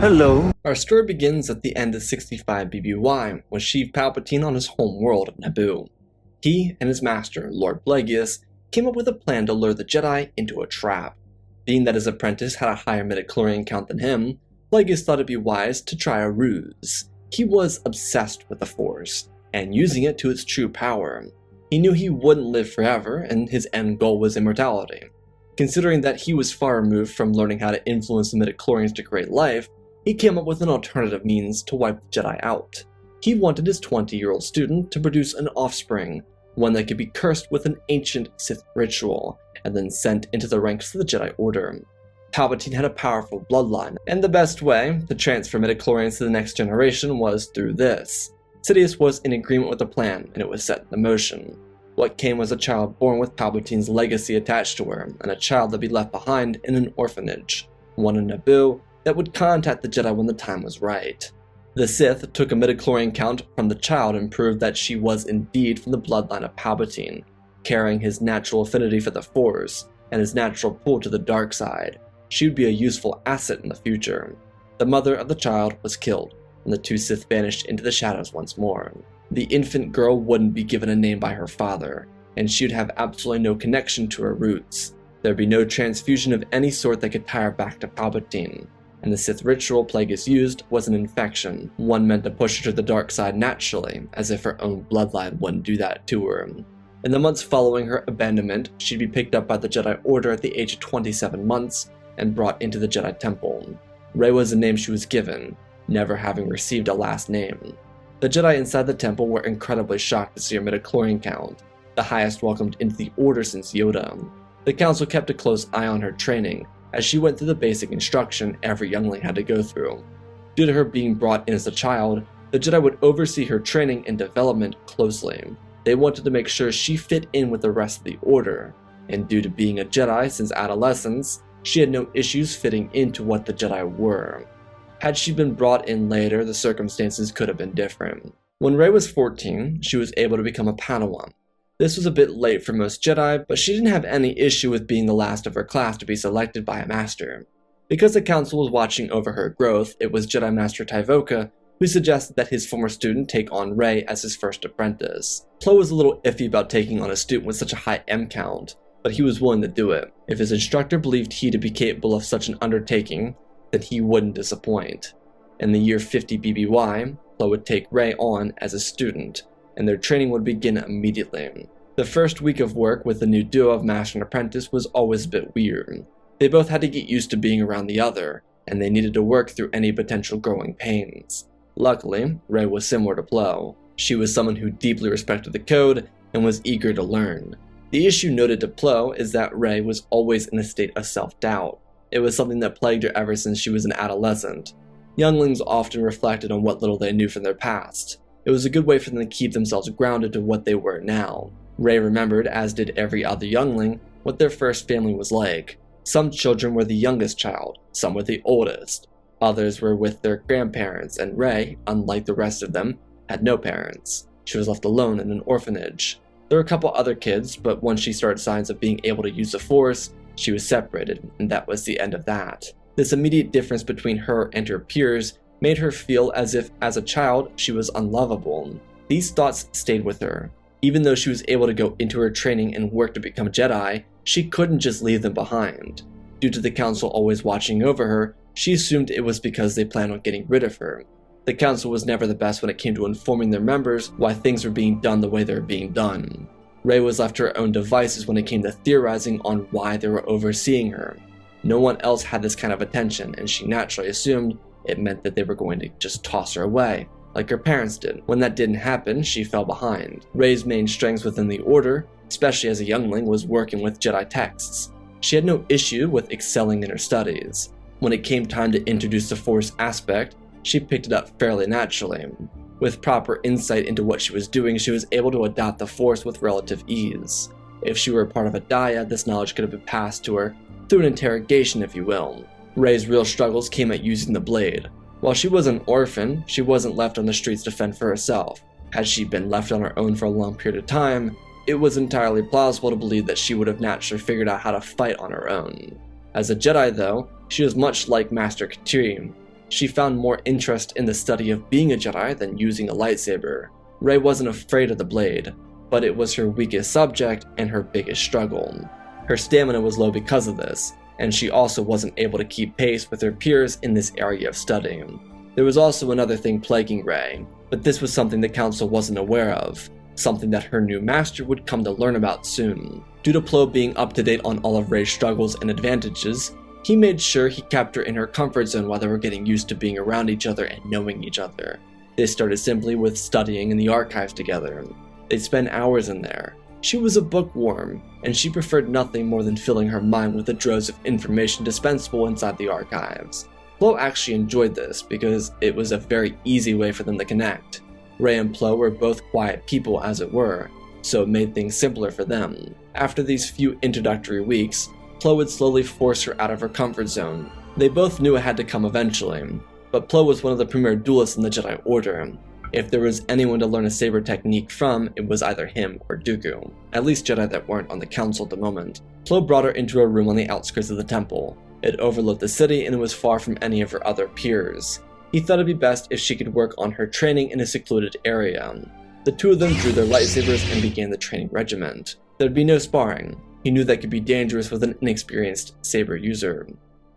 Hello. Our story begins at the end of 65 BBY, with Sheev Palpatine on his home world of Naboo. He and his master, Lord Plagueis, came up with a plan to lure the Jedi into a trap. Being that his apprentice had a higher midichlorian count than him, Plagueis thought it'd be wise to try a ruse. He was obsessed with the Force, and using it to its true power. He knew he wouldn't live forever, and his end goal was immortality. Considering that he was far removed from learning how to influence the midichlorians to create life, he came up with an alternative means to wipe the Jedi out. He wanted his 20-year-old student to produce an offspring, one that could be cursed with an ancient Sith ritual, and then sent into the ranks of the Jedi Order. Palpatine had a powerful bloodline, and the best way to transfer midichlorians to the next generation was through this. Sidious was in agreement with the plan, and it was set into motion. What came was a child born with Palpatine's legacy attached to her, and a child that would be left behind in an orphanage, one in Naboo, that would contact the Jedi when the time was right. The Sith took a midichlorian count from the child and proved that she was indeed from the bloodline of Palpatine, carrying his natural affinity for the Force and his natural pull to the dark side. She would be a useful asset in the future. The mother of the child was killed, and the two Sith vanished into the shadows once more. The infant girl wouldn't be given a name by her father, and she would have absolutely no connection to her roots. There would be no transfusion of any sort that could tie her back to Palpatine. And the Sith ritual Plagueis used was an infection, one meant to push her to the dark side naturally, as if her own bloodline wouldn't do that to her. In the months following her abandonment, she'd be picked up by the Jedi Order at the age of 27 months and brought into the Jedi Temple. Rey was the name she was given, never having received a last name. The Jedi inside the temple were incredibly shocked to see her midichlorian count, the highest welcomed into the Order since Yoda. The Council kept a close eye on her training, as she went through the basic instruction every youngling had to go through. Due to her being brought in as a child, the Jedi would oversee her training and development closely. They wanted to make sure she fit in with the rest of the Order, and due to being a Jedi since adolescence, she had no issues fitting into what the Jedi were. Had she been brought in later, the circumstances could have been different. When Rey was 14, she was able to become a Padawan. This was a bit late for most Jedi, but she didn't have any issue with being the last of her class to be selected by a master. Because the Council was watching over her growth, it was Jedi Master Tyvoka who suggested that his former student take on Rey as his first apprentice. Plo was a little iffy about taking on a student with such a high M count, but he was willing to do it. If his instructor believed he to be capable of such an undertaking, then he wouldn't disappoint. In the year 50 BBY, Plo would take Rey on as a student, and their training would begin immediately. The first week of work with the new duo of master and apprentice was always a bit weird. They both had to get used to being around the other, and they needed to work through any potential growing pains. Luckily, Rey was similar to Plo. She was someone who deeply respected the code and was eager to learn. The issue noted to Plo is that Rey was always in a state of self-doubt. It was something that plagued her ever since she was an adolescent. Younglings often reflected on what little they knew from their past. It was a good way for them to keep themselves grounded to what they were now. Rey remembered, as did every other youngling, what their first family was like. Some children were the youngest child, some were the oldest. Others were with their grandparents, and Rey, unlike the rest of them, had no parents. She was left alone in an orphanage. There were a couple other kids, but once she started signs of being able to use the Force, she was separated, and that was the end of that. This immediate difference between her and her peers made her feel as if, as a child, she was unlovable. These thoughts stayed with her. Even though she was able to go into her training and work to become Jedi, she couldn't just leave them behind. Due to the Council always watching over her, she assumed it was because they planned on getting rid of her. The Council was never the best when it came to informing their members why things were being done the way they were being done. Rey was left to her own devices when it came to theorizing on why they were overseeing her. No one else had this kind of attention, and she naturally assumed it meant that they were going to just toss her away, like her parents did. When that didn't happen, she fell behind. Rey's main strengths within the Order, especially as a youngling, was working with Jedi texts. She had no issue with excelling in her studies. When it came time to introduce the Force aspect, she picked it up fairly naturally. With proper insight into what she was doing, she was able to adopt the Force with relative ease. If she were a part of a dyad, this knowledge could have been passed to her through an interrogation, if you will. Rey's real struggles came at using the blade. While she was an orphan, she wasn't left on the streets to fend for herself. Had she been left on her own for a long period of time, it was entirely plausible to believe that she would have naturally figured out how to fight on her own. As a Jedi though, she was much like Master Katiri. She found more interest in the study of being a Jedi than using a lightsaber. Rey wasn't afraid of the blade, but it was her weakest subject and her biggest struggle. Her stamina was low because of this, and she also wasn't able to keep pace with her peers in this area of studying. There was also another thing plaguing Rey, but this was something the Council wasn't aware of, something that her new master would come to learn about soon. Due to Plo being up to date on all of Rey's struggles and advantages, he made sure he kept her in her comfort zone while they were getting used to being around each other and knowing each other. This started simply with studying in the archives together. They'd spend hours in there. She was a bookworm, and she preferred nothing more than filling her mind with the droves of information dispensable inside the archives. Plo actually enjoyed this because it was a very easy way for them to connect. Rey and Plo were both quiet people, as it were, so it made things simpler for them. After these few introductory weeks, Plo would slowly force her out of her comfort zone. They both knew it had to come eventually, but Plo was one of the premier duelists in the Jedi Order. If there was anyone to learn a saber technique from, it was either him or Dooku, at least Jedi that weren't on the Council at the moment. Plo brought her into a room on the outskirts of the temple. It overlooked the city and it was far from any of her other peers. He thought it'd be best if she could work on her training in a secluded area. The two of them drew their lightsabers and began the training regiment. There'd be no sparring. He knew that could be dangerous with an inexperienced saber user.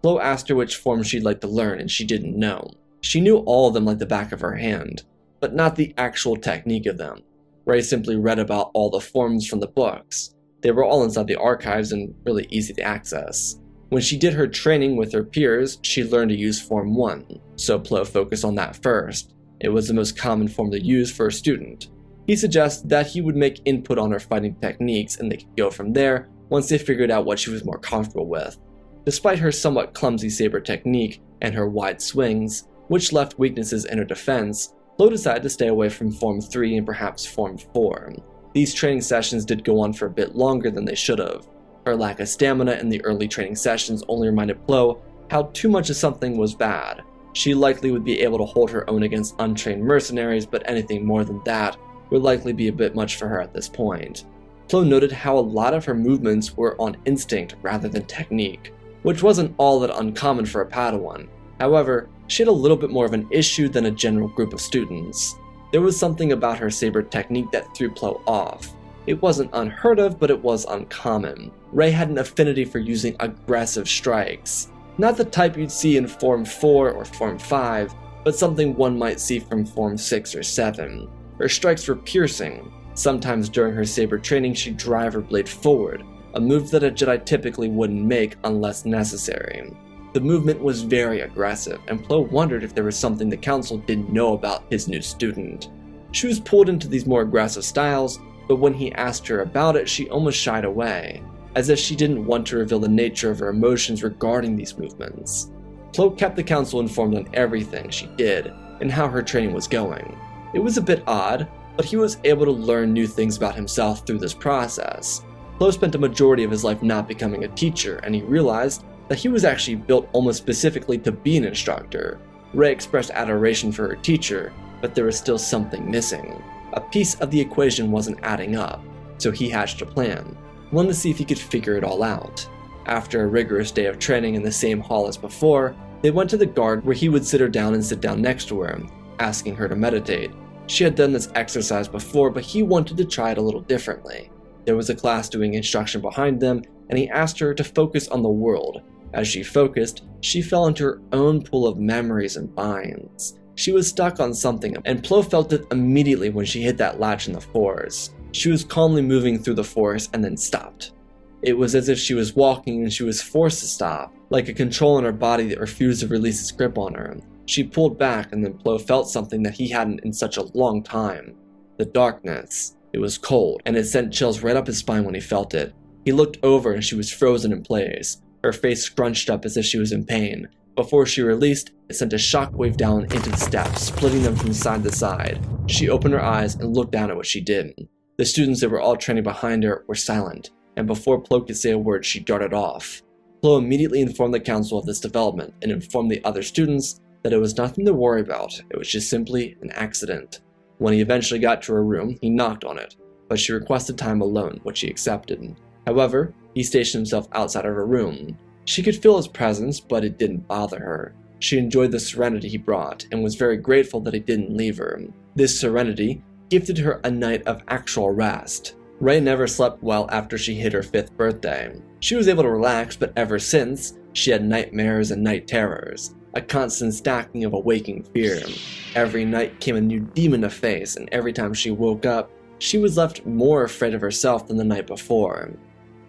Plo asked her which form she'd like to learn, and she didn't know. She knew all of them like the back of her hand, but not the actual technique of them. Rey simply read about all the forms from the books. They were all inside the archives and really easy to access. When she did her training with her peers, she learned to use Form 1, so Plo focused on that first. It was the most common form to use for a student. He suggested that he would make input on her fighting techniques and they could go from there once they figured out what she was more comfortable with. Despite her somewhat clumsy saber technique and her wide swings, which left weaknesses in her defense, Plo decided to stay away from Form 3 and perhaps Form 4. These training sessions did go on for a bit longer than they should have. Her lack of stamina in the early training sessions only reminded Plo how too much of something was bad. She likely would be able to hold her own against untrained mercenaries, but anything more than that would likely be a bit much for her at this point. Plo noted how a lot of her movements were on instinct rather than technique, which wasn't all that uncommon for a Padawan. However, she had a little bit more of an issue than a general group of students. There was something about her saber technique that threw Plo off. It wasn't unheard of, but it was uncommon. Rey had an affinity for using aggressive strikes. Not the type you'd see in Form 4 or Form 5, but something one might see from Form 6 or 7. Her strikes were piercing. Sometimes during her saber training she'd drive her blade forward, a move that a Jedi typically wouldn't make unless necessary. The movement was very aggressive, and Plo wondered if there was something the Council didn't know about his new student. She was pulled into these more aggressive styles, but when he asked her about it, she almost shied away, as if she didn't want to reveal the nature of her emotions regarding these movements. Plo kept the Council informed on everything she did, and how her training was going. It was a bit odd, but he was able to learn new things about himself through this process. Plo spent a majority of his life not becoming a teacher, and he realized that he was actually built almost specifically to be an instructor. Rey expressed adoration for her teacher, but there was still something missing. A piece of the equation wasn't adding up, so he hatched a plan. Wanted to see if he could figure it all out. After a rigorous day of training in the same hall as before, they went to the guard where he would sit her down and sit down next to her, asking her to meditate. She had done this exercise before, but he wanted to try it a little differently. There was a class doing instruction behind them, and he asked her to focus on the world. As she focused, she fell into her own pool of memories and binds. She was stuck on something, and Plo felt it immediately when she hit that latch in the forest. She was calmly moving through the forest and then stopped. It was as if she was walking and she was forced to stop, like a control in her body that refused to release its grip on her. She pulled back, and then Plo felt something that he hadn't in such a long time. The darkness. It was cold, and it sent chills right up his spine when he felt it. He looked over and she was frozen in place, her face scrunched up as if she was in pain. Before she released, it sent a shockwave down into the steps, splitting them from side to side. She opened her eyes and looked down at what she did. The students that were all training behind her were silent, and before Plo could say a word, she darted off. Plo immediately informed the Council of this development and informed the other students that it was nothing to worry about, it was just simply an accident. When he eventually got to her room, he knocked on it, but she requested time alone, which he accepted. However, he stationed himself outside of her room. She could feel his presence, but it didn't bother her. She enjoyed the serenity he brought and was very grateful that he didn't leave her. This serenity gifted her a night of actual rest. Rey never slept well after she hit her 5th birthday. She was able to relax, but ever since, she had nightmares and night terrors, a constant stacking of awaking fear. Every night came a new demon to face, and every time she woke up, she was left more afraid of herself than the night before.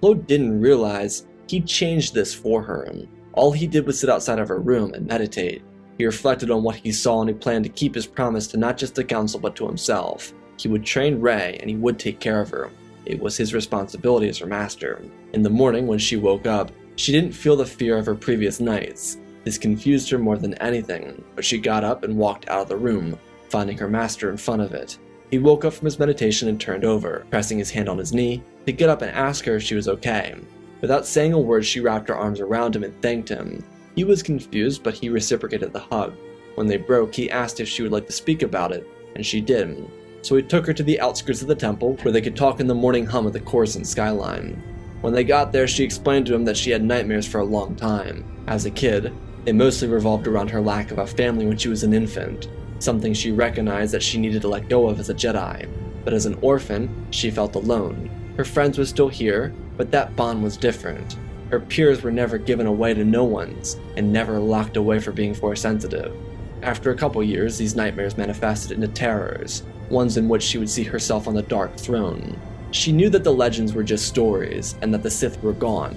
Plo didn't realize he changed this for her. All he did was sit outside of her room and meditate. He reflected on what he saw and he planned to keep his promise to not just the council but to himself. He would train Rey and he would take care of her. It was his responsibility as her master. In the morning when she woke up, she didn't feel the fear of her previous nights. This confused her more than anything, but she got up and walked out of the room, finding her master in front of it. He woke up from his meditation and turned over, pressing his hand on his knee to get up and ask her if she was okay. Without saying a word, she wrapped her arms around him and thanked him. He was confused, but he reciprocated the hug. When they broke, he asked if she would like to speak about it, and she did. So he took her to the outskirts of the temple, where they could talk in the morning hum of the Coruscant skyline. When they got there, she explained to him that she had nightmares for a long time. As a kid, they mostly revolved around her lack of a family when she was an infant, something she recognized that she needed to let go of as a Jedi. But as an orphan, she felt alone. Her friends were still here, but that bond was different. Her peers were never given away to no ones, and never locked away for being Force sensitive. After a couple years, these nightmares manifested into terrors, ones in which she would see herself on the Dark Throne. She knew that the legends were just stories, and that the Sith were gone.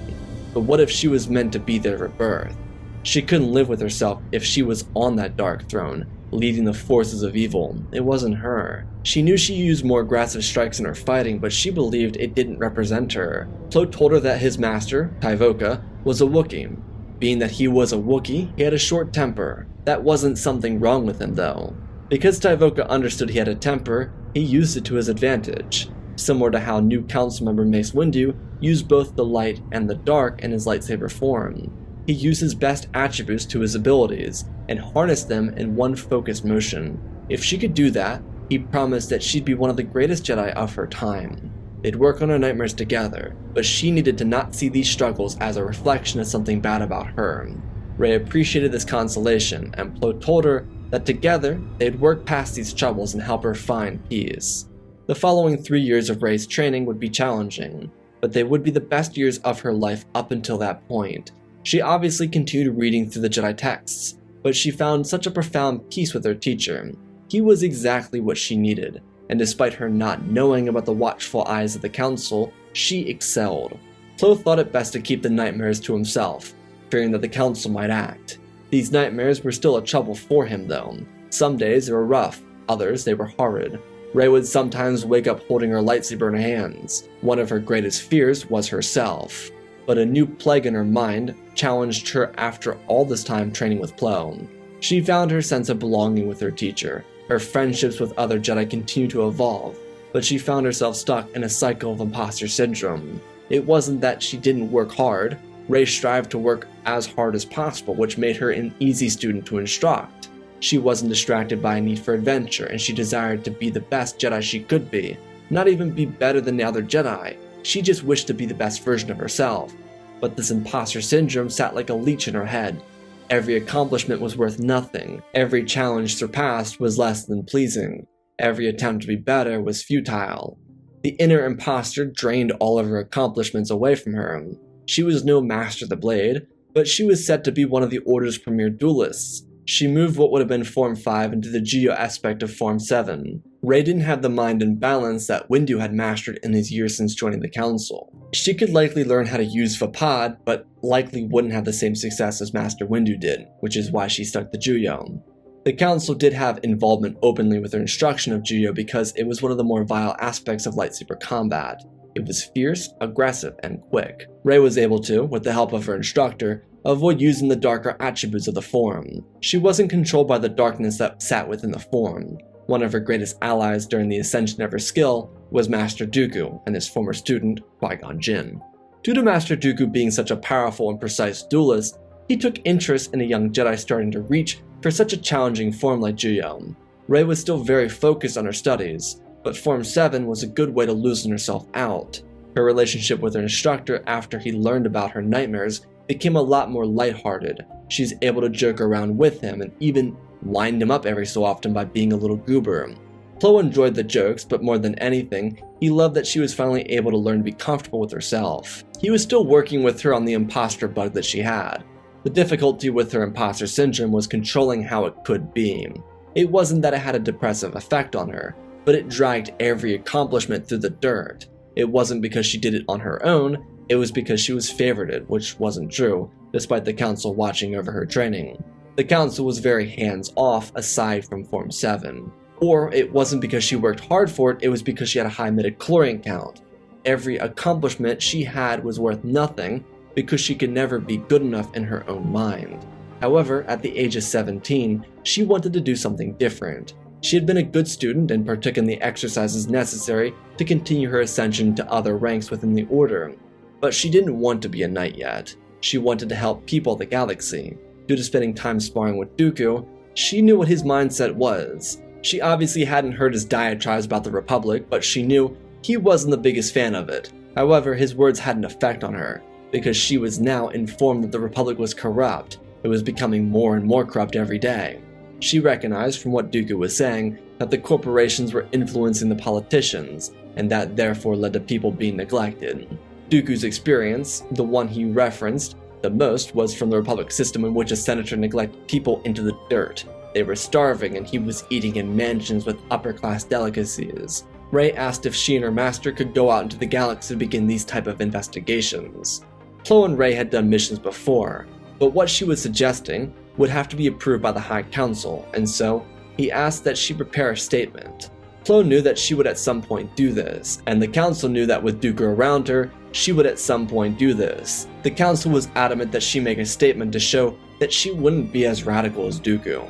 But what if she was meant to be their rebirth? She couldn't live with herself if she was on that Dark Throne, leading the forces of evil. It wasn't her. She knew she used more aggressive strikes in her fighting, but she believed it didn't represent her. Plo told her that his master, Tyvoka, was a Wookiee. Being that he was a Wookiee, he had a short temper. That wasn't something wrong with him though. Because Tyvoka understood he had a temper, he used it to his advantage. Similar to how new council member Mace Windu used both the light and the dark in his lightsaber form. He used his best attributes to his abilities, and harnessed them in one focused motion. If she could do that, he promised that she'd be one of the greatest Jedi of her time. They'd work on her nightmares together, but she needed to not see these struggles as a reflection of something bad about her. Rey appreciated this consolation, and Plo told her that together, they'd work past these troubles and help her find peace. The following 3 years of Rey's training would be challenging, but they would be the best years of her life up until that point. She obviously continued reading through the Jedi texts, but she found such a profound peace with her teacher. He was exactly what she needed, and despite her not knowing about the watchful eyes of the council, she excelled. Plo thought it best to keep the nightmares to himself, fearing that the council might act. These nightmares were still a trouble for him though. Some days they were rough, others they were horrid. Rey would sometimes wake up holding her lightsaber in her hands. One of her greatest fears was herself. But a new plague in her mind challenged her after all this time training with Plo. She found her sense of belonging with her teacher. Her friendships with other Jedi continued to evolve, but she found herself stuck in a cycle of imposter syndrome. It wasn't that she didn't work hard. Rey strived to work as hard as possible, which made her an easy student to instruct. She wasn't distracted by a need for adventure, and she desired to be the best Jedi she could be, not even be better than the other Jedi. She just wished to be the best version of herself. But this imposter syndrome sat like a leech in her head. Every accomplishment was worth nothing. Every challenge surpassed was less than pleasing. Every attempt to be better was futile. The inner imposter drained all of her accomplishments away from her. She was no master of the blade, but she was set to be one of the Order's premier duelists. She moved what would have been Form 5 into the Geo aspect of Form 7. Rey didn't have the mind and balance that Windu had mastered in his years since joining the Council. She could likely learn how to use Vapad, but likely wouldn't have the same success as Master Windu did, which is why she stuck to Juyo. The Council did have involvement openly with their instruction of Juyo because it was one of the more vile aspects of lightsaber combat. It was fierce, aggressive, and quick. Rey was able to, with the help of her instructor, avoid using the darker attributes of the form. She wasn't controlled by the darkness that sat within the form. One of her greatest allies during the ascension of her skill was Master Dooku and his former student, Qui-Gon Jinn. Due to Master Dooku being such a powerful and precise duelist, he took interest in a young Jedi starting to reach for such a challenging form like Juyo. Rey was still very focused on her studies, but Form 7 was a good way to loosen herself out. Her relationship with her instructor after he learned about her nightmares became a lot more lighthearted. She's able to joke around with him and even wind him up every so often by being a little goober. Plo enjoyed the jokes, but more than anything, he loved that she was finally able to learn to be comfortable with herself. He was still working with her on the imposter bug that she had. The difficulty with her imposter syndrome was controlling how it could be. It wasn't that it had a depressive effect on her, but it dragged every accomplishment through the dirt. It wasn't because she did it on her own, it was because she was favorited, which wasn't true, despite the council watching over her training. The council was very hands-off aside from Form 7. Or it wasn't because she worked hard for it, it was because she had a high midichlorian count. Every accomplishment she had was worth nothing because she could never be good enough in her own mind. However, at the age of 17, she wanted to do something different. She had been a good student and partook in the exercises necessary to continue her ascension to other ranks within the Order. But she didn't want to be a knight yet. She wanted to help people of the galaxy. Due to spending time sparring with Dooku, she knew what his mindset was. She obviously hadn't heard his diatribes about the Republic, but she knew he wasn't the biggest fan of it. However, his words had an effect on her, because she was now informed that the Republic was corrupt. It was becoming more and more corrupt every day. She recognized from what Dooku was saying that the corporations were influencing the politicians, and that therefore led to people being neglected. Dooku's experience, the one he referenced the most, was from the Republic system in which a senator neglected people into the dirt. They were starving and he was eating in mansions with upper-class delicacies. Rey asked if she and her master could go out into the galaxy to begin these type of investigations. Plo and Rey had done missions before, but what she was suggesting would have to be approved by the High Council, and so he asked that she prepare a statement. Plo knew that she would at some point do this, and the Council knew that with Dooku around her, she would at some point do this. The Council was adamant that she make a statement to show that she wouldn't be as radical as Dooku.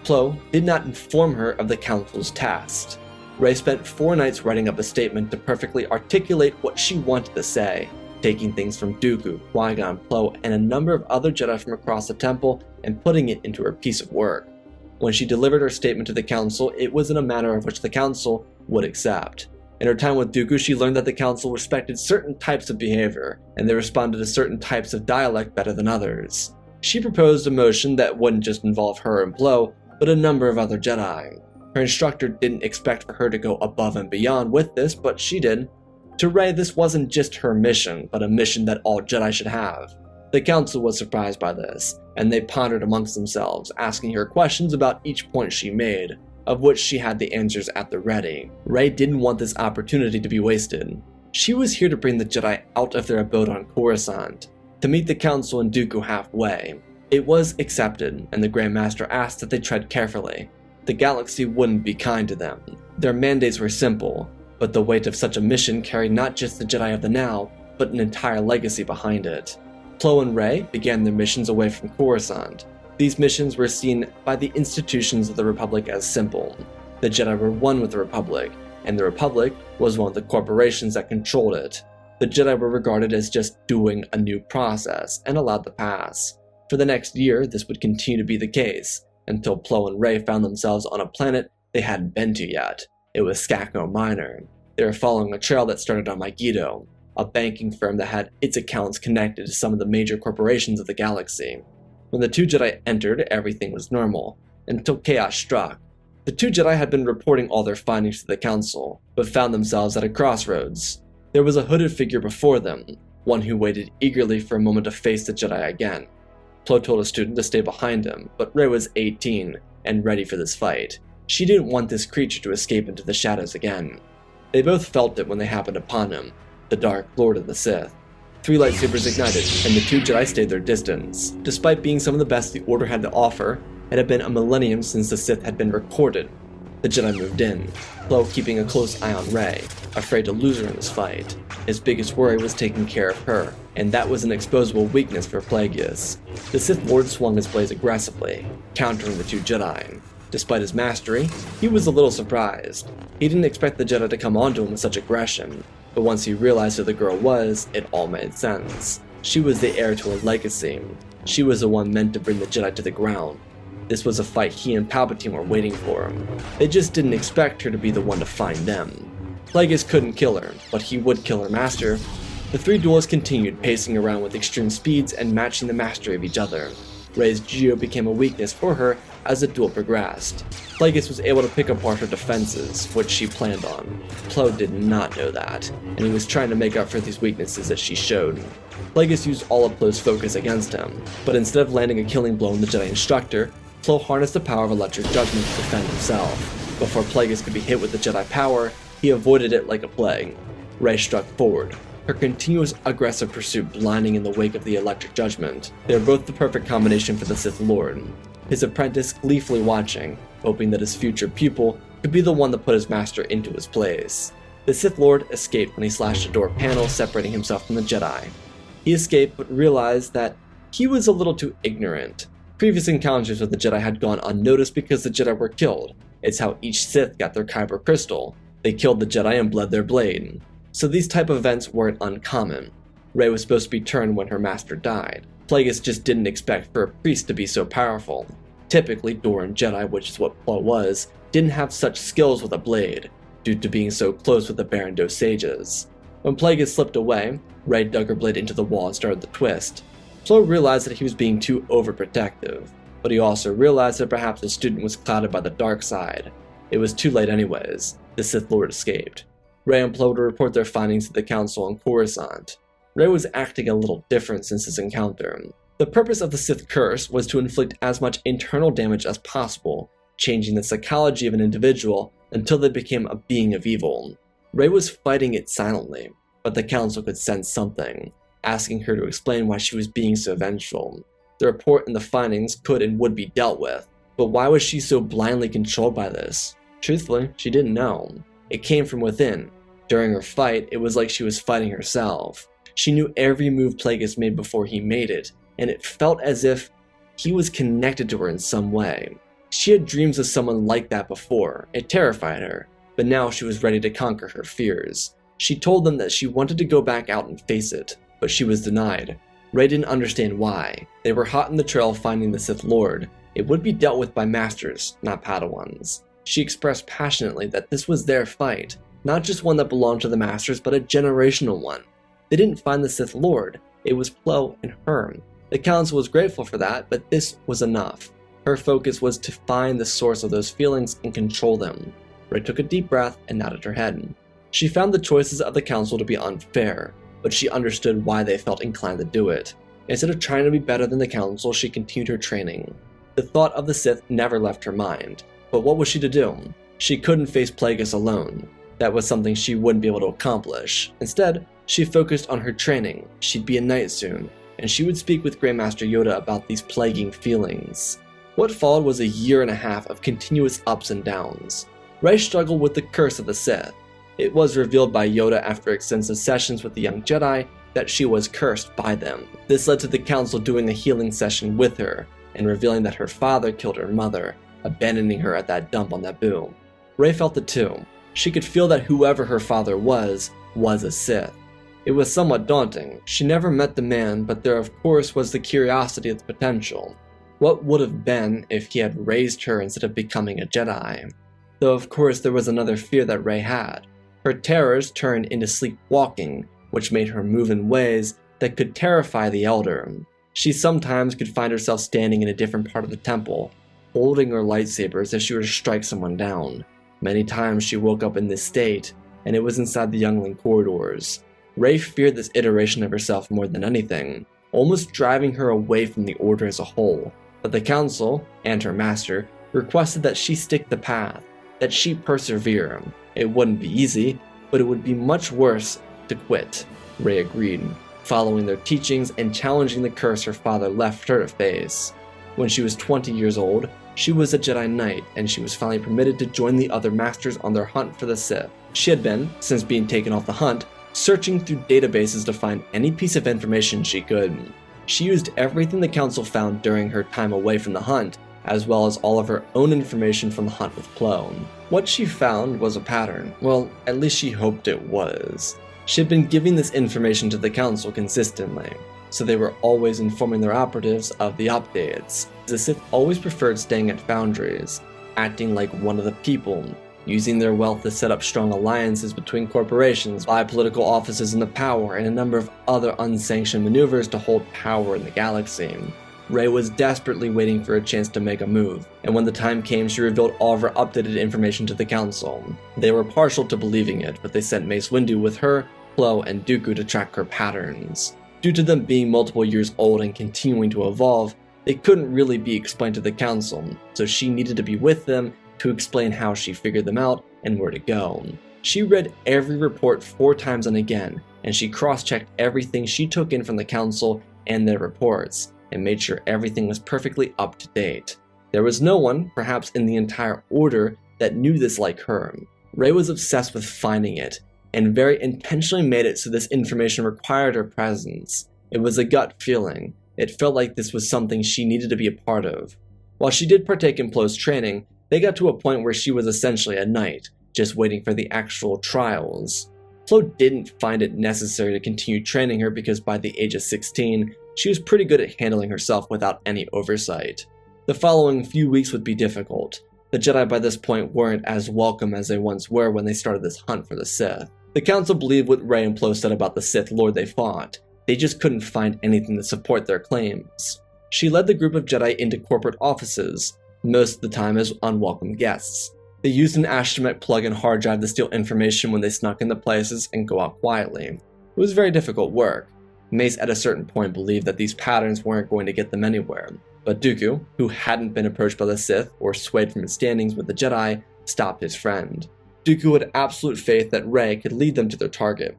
Plo did not inform her of the Council's test. Rey spent 4 nights writing up a statement to perfectly articulate what she wanted to say, taking things from Dooku, Qui-Gon, Plo, and a number of other Jedi from across the temple and putting it into her piece of work. When she delivered her statement to the Council, it was in a manner of which the Council would accept. In her time with Dooku, she learned that the Council respected certain types of behavior, and they responded to certain types of dialect better than others. She proposed a motion that wouldn't just involve her and Plo, but a number of other Jedi. Her instructor didn't expect for her to go above and beyond with this, but she did. To Rey, this wasn't just her mission, but a mission that all Jedi should have. The Council was surprised by this, and they pondered amongst themselves, asking her questions about each point she made, of which she had the answers at the ready. Rey didn't want this opportunity to be wasted. She was here to bring the Jedi out of their abode on Coruscant, to meet the Council and Dooku halfway. It was accepted, and the Grand Master asked that they tread carefully. The galaxy wouldn't be kind to them. Their mandates were simple, but the weight of such a mission carried not just the Jedi of the now, but an entire legacy behind it. Plo and Rey began their missions away from Coruscant. These missions were seen by the institutions of the Republic as simple. The Jedi were one with the Republic, and the Republic was one of the corporations that controlled it. The Jedi were regarded as just doing a new process, and allowed to pass. For the next year, this would continue to be the case, until Plo and Rey found themselves on a planet they hadn't been to yet. It was Skakno Minor. They were following a trail that started on Megiddo, a banking firm that had its accounts connected to some of the major corporations of the galaxy. When the 2 Jedi entered, everything was normal, until chaos struck. The 2 Jedi had been reporting all their findings to the Council, but found themselves at a crossroads. There was a hooded figure before them, one who waited eagerly for a moment to face the Jedi again. Plo told a student to stay behind him, but Rey was 18 and ready for this fight. She didn't want this creature to escape into the shadows again. They both felt it when they happened upon him, the Dark Lord of the Sith. 3 lightsabers ignited, and the 2 Jedi stayed their distance. Despite being some of the best the Order had to offer, it had been a millennium since the Sith had been recorded. The Jedi moved in, Plo keeping a close eye on Rey, afraid to lose her in this fight. His biggest worry was taking care of her, and that was an exposable weakness for Plagueis. The Sith Lord swung his blades aggressively, countering the 2 Jedi. Despite his mastery, he was a little surprised. He didn't expect the Jedi to come onto him with such aggression, but once he realized who the girl was, it all made sense. She was the heir to a legacy. She was the one meant to bring the Jedi to the ground. This was a fight he and Palpatine were waiting for. They just didn't expect her to be the one to find them. Plagueis couldn't kill her, but he would kill her master. The three duelists continued, pacing around with extreme speeds and matching the mastery of each other. Rey's Geo became a weakness for her as the duel progressed. Plagueis was able to pick apart her defenses, which she planned on. Plo did not know that, and he was trying to make up for these weaknesses that she showed. Plagueis used all of Plo's focus against him, but instead of landing a killing blow on the Jedi instructor, Plo harnessed the power of electric judgment to defend himself. Before Plagueis could be hit with the Jedi power, he avoided it like a plague. Rey struck forward, her continuous aggressive pursuit blinding in the wake of the electric judgment. They were both the perfect combination for the Sith Lord. His apprentice gleefully watching, hoping that his future pupil could be the one that put his master into his place. The Sith Lord escaped when he slashed a door panel separating himself from the Jedi. He escaped but realized that he was a little too ignorant. Previous encounters with the Jedi had gone unnoticed because the Jedi were killed. It's how each Sith got their Kyber crystal. They killed the Jedi and bled their blade. So these type of events weren't uncommon. Rey was supposed to be turned when her master died. Plagueis just didn't expect for a priest to be so powerful. Typically, Doran Jedi, which is what Plo was, didn't have such skills with a blade, due to being so close with the Barrandov sages. When Plagueis slipped away, Rey dug her blade into the wall and started the twist. Plo realized that he was being too overprotective, but he also realized that perhaps the student was clouded by the dark side. It was too late anyways. The Sith Lord escaped. Rey and Plo to report their findings to the Council on Coruscant. Rey was acting a little different since his encounter. The purpose of the Sith Curse was to inflict as much internal damage as possible, changing the psychology of an individual until they became a being of evil. Rey was fighting it silently, but the Council could sense something, asking her to explain why she was being so vengeful. The report and the findings could and would be dealt with, but why was she so blindly controlled by this? Truthfully, she didn't know. It came from within. During her fight, it was like she was fighting herself. She knew every move Plagueis made before he made it, and it felt as if he was connected to her in some way. She had dreams of someone like that before. It terrified her, but now she was ready to conquer her fears. She told them that she wanted to go back out and face it, but she was denied. Rey didn't understand why. They were hot in the trail of finding the Sith Lord. It would be dealt with by masters, not Padawans. She expressed passionately that this was their fight, not just one that belonged to the masters, but a generational one. They didn't find the Sith Lord. It was Plo and her. The Council was grateful for that, but this was enough. Her focus was to find the source of those feelings and control them. Rey took a deep breath and nodded her head. She found the choices of the Council to be unfair, but she understood why they felt inclined to do it. Instead of trying to be better than the Council, she continued her training. The thought of the Sith never left her mind. But what was she to do? She couldn't face Plagueis alone. That was something she wouldn't be able to accomplish. Instead, she focused on her training. She'd be a knight soon, and she would speak with Grandmaster Yoda about these plaguing feelings. What followed was a year and a half of continuous ups and downs. Rey struggled with the curse of the Sith. It was revealed by Yoda after extensive sessions with the young Jedi that she was cursed by them. This led to the Council doing a healing session with her, and revealing that her father killed her mother, abandoning her at that dump on Naboo. Rey felt it too. She could feel that whoever her father was a Sith. It was somewhat daunting. She never met the man, but there of course was the curiosity of the potential. What would have been if he had raised her instead of becoming a Jedi? Though of course there was another fear that Rey had. Her terrors turned into sleepwalking, which made her move in ways that could terrify the Elder. She sometimes could find herself standing in a different part of the temple, holding her lightsaber as if she were to strike someone down. Many times she woke up in this state, and it was inside the youngling corridors. Rey feared this iteration of herself more than anything, almost driving her away from the Order as a whole. But the Council, and her master, requested that she stick the path, that she persevere. It wouldn't be easy, but it would be much worse to quit. Rey agreed, following their teachings and challenging the curse her father left her to face. When she was 20 years old, she was a Jedi Knight, and she was finally permitted to join the other masters on their hunt for the Sith. She had been, since being taken off the hunt, searching through databases to find any piece of information she could. She used everything the Council found during her time away from the hunt, as well as all of her own information from the hunt with Plo. What she found was a pattern. Well, at least she hoped it was. She had been giving this information to the Council consistently, so they were always informing their operatives of the updates. The Sith always preferred staying at foundries, acting like one of the people, using their wealth to set up strong alliances between corporations, buy political offices in the power, and a number of other unsanctioned maneuvers to hold power in the galaxy. Rey was desperately waiting for a chance to make a move, and when the time came, she revealed all of her updated information to the Council. They were partial to believing it, but they sent Mace Windu with her, Plo, and Dooku to track her patterns. Due to them being multiple years old and continuing to evolve, they couldn't really be explained to the Council, so she needed to be with them to explain how she figured them out and where to go. She read every report 4 times and again, and she cross-checked everything she took in from the Council and their reports, and made sure everything was perfectly up to date. There was no one, perhaps in the entire Order, that knew this like her. Rey was obsessed with finding it, and very intentionally made it so this information required her presence. It was a gut feeling. It felt like this was something she needed to be a part of. While she did partake in Plo's training, they got to a point where she was essentially a knight, just waiting for the actual trials. Plo didn't find it necessary to continue training her because by the age of 16, she was pretty good at handling herself without any oversight. The following few weeks would be difficult. The Jedi by this point weren't as welcome as they once were when they started this hunt for the Sith. The Council believed what Rey and Plo said about the Sith Lord they fought. They just couldn't find anything to support their claims. She led the group of Jedi into corporate offices, most of the time as unwelcome guests. They used an astromech plug-in hard drive to steal information when they snuck into places and go out quietly. It was very difficult work. Mace at a certain point believed that these patterns weren't going to get them anywhere, but Dooku, who hadn't been approached by the Sith or swayed from his standings with the Jedi, stopped his friend. Dooku had absolute faith that Rey could lead them to their target.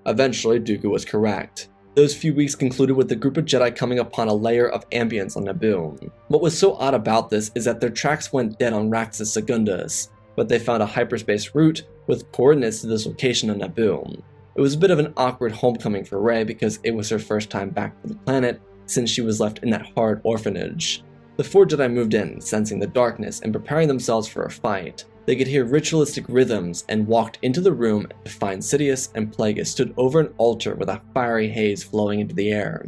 Eventually, Dooku was correct. Those few weeks concluded with the group of Jedi coming upon a layer of ambience on Naboo. What was so odd about this is that their tracks went dead on Raxus Secundus, but they found a hyperspace route with coordinates to this location on Naboo. It was a bit of an awkward homecoming for Rey because it was her first time back to the planet since she was left in that hard orphanage. The 4 Jedi moved in, sensing the darkness and preparing themselves for a fight. They could hear ritualistic rhythms and walked into the room to find Sidious and Plagueis stood over an altar with a fiery haze flowing into the air.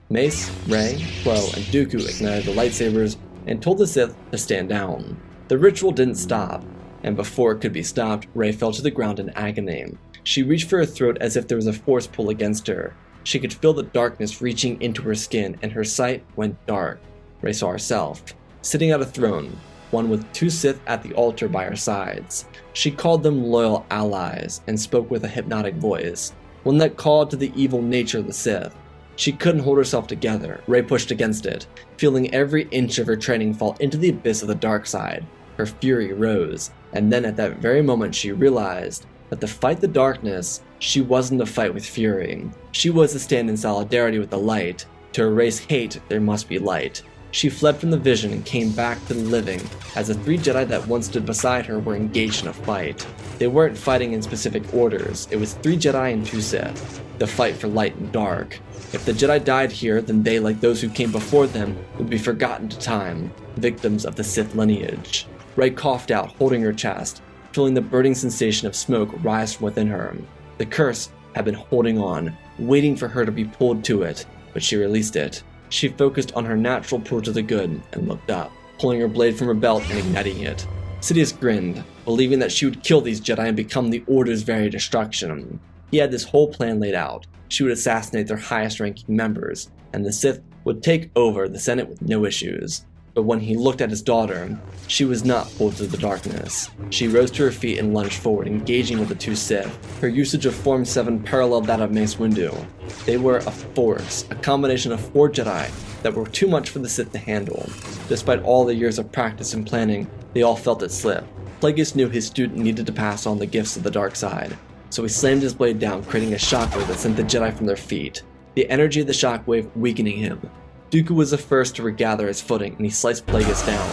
Mace, Rey, Plo, and Dooku ignited the lightsabers and told the Sith to stand down. The ritual didn't stop, and before it could be stopped, Rey fell to the ground in agony. She reached for her throat as if there was a force pull against her. She could feel the darkness reaching into her skin, and her sight went dark. Rey saw herself, sitting at a throne, one with 2 Sith at the altar by her sides. She called them loyal allies, and spoke with a hypnotic voice, one that called to the evil nature of the Sith. She couldn't hold herself together. Rey pushed against it, feeling every inch of her training fall into the abyss of the dark side. Her fury rose, and then at that very moment she realized that to fight the darkness, she wasn't to fight with fury. She was to stand in solidarity with the light. To erase hate, there must be light. She fled from the vision and came back to the living, as the 3 Jedi that once stood beside her were engaged in a fight. They weren't fighting in specific orders, it was 3 Jedi and 2 Sith. The fight for light and dark. If the Jedi died here, then they, like those who came before them, would be forgotten to time, victims of the Sith lineage. Rey coughed out, holding her chest, feeling the burning sensation of smoke rise from within her. The curse had been holding on, waiting for her to be pulled to it, but she released it. She focused on her natural pull to the good and looked up, pulling her blade from her belt and igniting it. Sidious grinned, believing that she would kill these Jedi and become the Order's very destruction. He had this whole plan laid out. She would assassinate their highest-ranking members, and the Sith would take over the Senate with no issues. But when he looked at his daughter, she was not pulled to the darkness. She rose to her feet and lunged forward, engaging with the 2 Sith. Her usage of Form 7 paralleled that of Mace Windu. They were a force, a combination of 4 Jedi that were too much for the Sith to handle. Despite all the years of practice and planning, they all felt it slip. Plagueis knew his student needed to pass on the gifts of the dark side, so he slammed his blade down, creating a shockwave that sent the Jedi from their feet, the energy of the shockwave weakening him. Dooku was the first to regather his footing, and he sliced Plagueis down.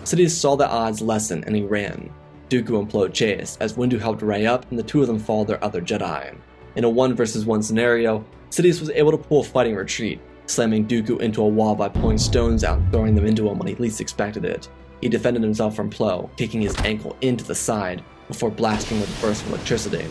Sidious saw the odds lessen, and he ran. Dooku and Plo chased, as Windu helped Rey up, and the 2 of them followed their other Jedi. In a 1 versus 1 scenario, Sidious was able to pull a fighting retreat, slamming Dooku into a wall by pulling stones out and throwing them into him when he least expected it. He defended himself from Plo, kicking his ankle into the side, before blasting with a burst of electricity.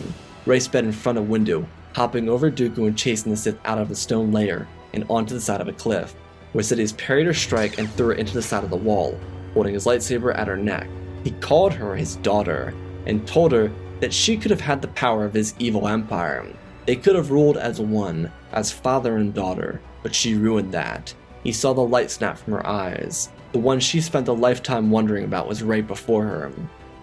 Rey sped in front of Windu, hopping over Dooku and chasing the Sith out of the stone layer and onto the side of a cliff, where Sidious parried her strike and threw her into the side of the wall, holding his lightsaber at her neck. He called her his daughter. and told her that she could have had the power of his evil empire. They could have ruled as one, as father and daughter, but she ruined that. He saw the light snap from her eyes. The one she spent a lifetime wondering about was right before her.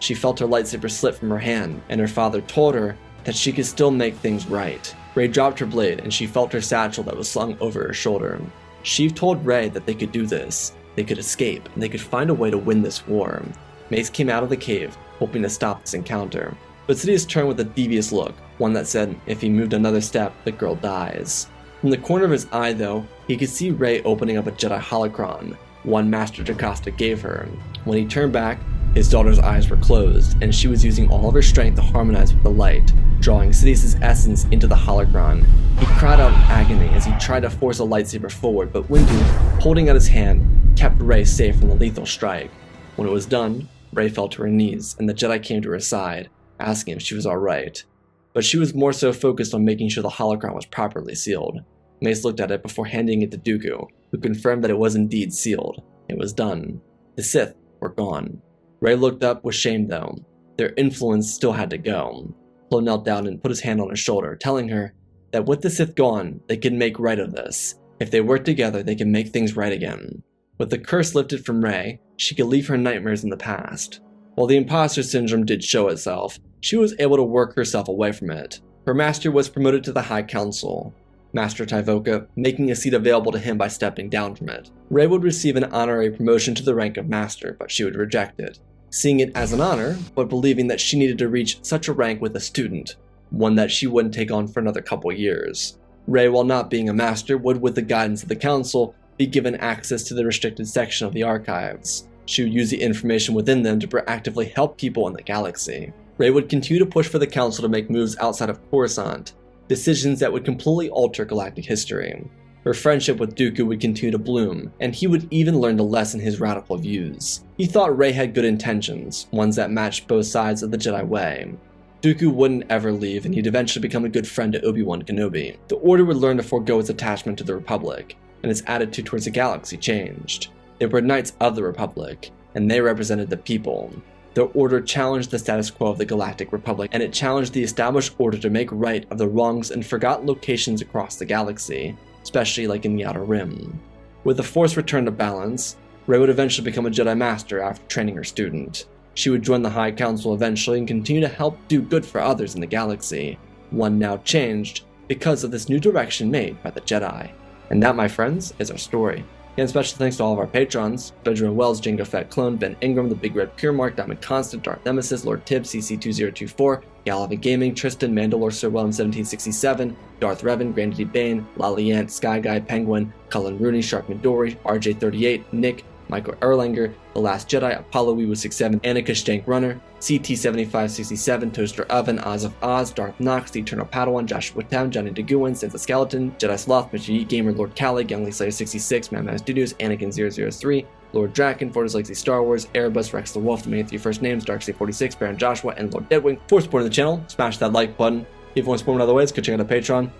She felt her lightsaber slip from her hand, and her father told her that she could still make things right. Rey dropped her blade, and she felt her satchel that was slung over her shoulder. Sheev told Rey that they could do this. They could escape, and they could find a way to win this war. Mace came out of the cave, hoping to stop this encounter. But Sidious turned with a devious look, one that said, if he moved another step, the girl dies. From the corner of his eye, though, he could see Rey opening up a Jedi holocron, one Master Jocasta gave her. When he turned back, his daughter's eyes were closed, and she was using all of her strength to harmonize with the light, drawing Sidious's essence into the holocron. He cried out in agony as he tried to force a lightsaber forward, but Windu, holding out his hand, kept Rey safe from the lethal strike. When it was done, Rey fell to her knees, and the Jedi came to her side, asking if she was alright. But she was more so focused on making sure the holocron was properly sealed. Mace looked at it before handing it to Dooku, who confirmed that it was indeed sealed. It was done. The Sith were gone. Rey looked up with shame though. Their influence still had to go. Plo knelt down and put his hand on her shoulder, telling her that with the Sith gone, they could make right of this. If they work together, they can make things right again. With the curse lifted from Rey, she could leave her nightmares in the past. While the imposter syndrome did show itself, she was able to work herself away from it. Her master was promoted to the High Council, Master Tyvoka making a seat available to him by stepping down from it. Rey would receive an honorary promotion to the rank of Master, but she would reject it, seeing it as an honor, but believing that she needed to reach such a rank with a student, one that she wouldn't take on for another couple years. Rey, while not being a Master, would, with the guidance of the Council, be given access to the restricted section of the archives. She would use the information within them to proactively help people in the galaxy. Rey would continue to push for the Council to make moves outside of Coruscant, decisions that would completely alter galactic history. Her friendship with Dooku would continue to bloom, and he would even learn to lessen his radical views. He thought Rey had good intentions, ones that matched both sides of the Jedi way. Dooku wouldn't ever leave, and he'd eventually become a good friend to Obi-Wan Kenobi. The Order would learn to forego its attachment to the Republic, and its attitude towards the galaxy changed. They were Knights of the Republic, and they represented the people. The Order challenged the status quo of the Galactic Republic, and it challenged the established order to make right of the wrongs and forgotten locations across the galaxy, especially like in the Outer Rim. With the Force returned to balance, Rey would eventually become a Jedi Master after training her student. She would join the High Council eventually and continue to help do good for others in the galaxy, one now changed because of this new direction made by the Jedi. And that, my friends, is our story. Again, special thanks to all of our patrons: Benjamin Wells, Jango Fett Clone, Ben Ingram, The Big Red Pure Mark, Diamond Constant, Darth Nemesis, Lord Tibbs, CC2024, Galava Gaming, Tristan, Mandalore, Sir Willem 1767, Darth Revan, Grandy Bane, Laliant, Sky Guy, Penguin, Cullen Rooney, Shark Midori, RJ38, Nick, Michael Erlanger, The Last Jedi, Apollo Weewu67, Annika Stank Runner, CT7567, Toaster Oven, Oz of Oz, Darth Nox, The Eternal Padawan, Joshua Tam, Johnny DeGuin, Sansa Skeleton, Jedi Sloth, Mr. Yeet Gamer, Lord Callie, Youngly Slayer 66, Mad Mad Studios, Anakin003, Lord Draken, Fortis Lexi Star Wars, Erebus, Rex the Wolf, The Many Three First Names, Darkseid46, Baron Joshua, and Lord Deadwing. For supporting the channel, smash that like button. If you want to support me in other ways, go check out the Patreon.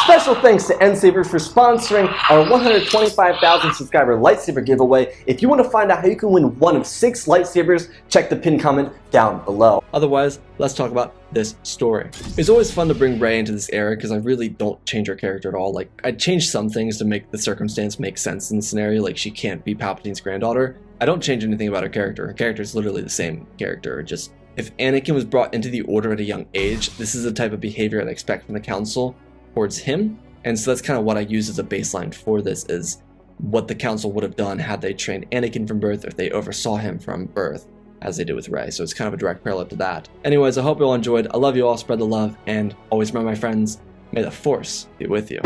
Special thanks to Endsaber for sponsoring our 125,000 subscriber lightsaber giveaway. If you want to find out how you can win one of 6 lightsabers, check the pinned comment down below. Otherwise, let's talk about this story. It's always fun to bring Rey into this era because I really don't change her character at all. Like, I changed some things to make the circumstance make sense in the scenario, like she can't be Palpatine's granddaughter. I don't change anything about her character. Her character is literally the same character. Just, if Anakin was brought into the Order at a young age, this is the type of behavior I'd expect from the Council towards him, and so that's kind of what I use as a baseline for this, is what the Council would have done had they trained Anakin from birth, or if they oversaw him from birth, as they did with Rey. So it's kind of a direct parallel to that. Anyways, I hope you all enjoyed. I love you all, spread the love, and always remember, my friends, may the Force be with you.